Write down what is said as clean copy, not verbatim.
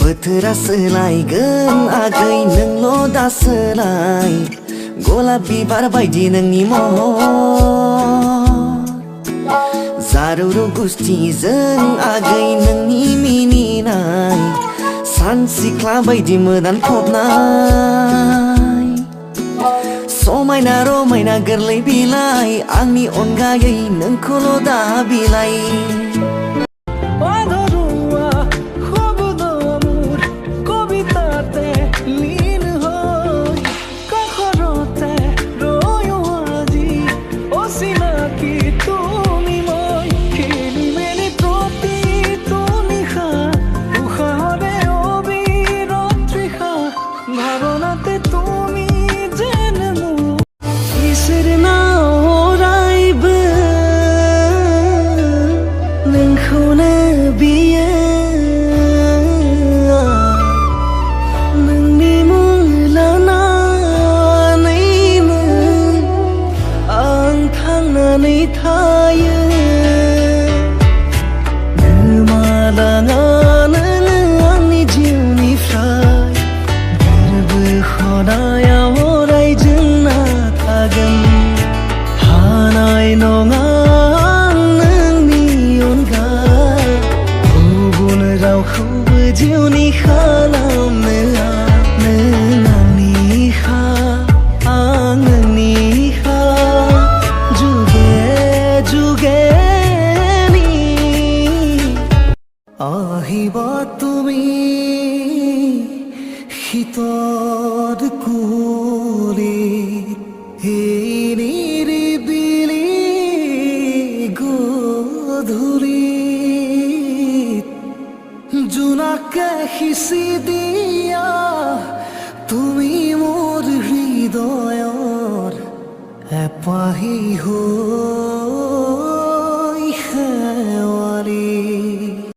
बोथोरा सोलायगोन आगै नोंल' दा सोलाय गलाप बिबार बायदि नोंनि महर जारौरौ गुस्थिजों आगै नोंनि मिनिनाय सान सिख्ला बायदि मोदानफबनाय समायना रमायना गोरलै बिलाइ आंनि अनगायै नोंखौल' दा बिलाइ আহিবা তুমি শীতৰ কুলিত এই নিৰিবিলি গধূলিত জোনাকে সিঁচি দিয়া তুমি মোৰ হৃদয়ৰ এপাহি হৈ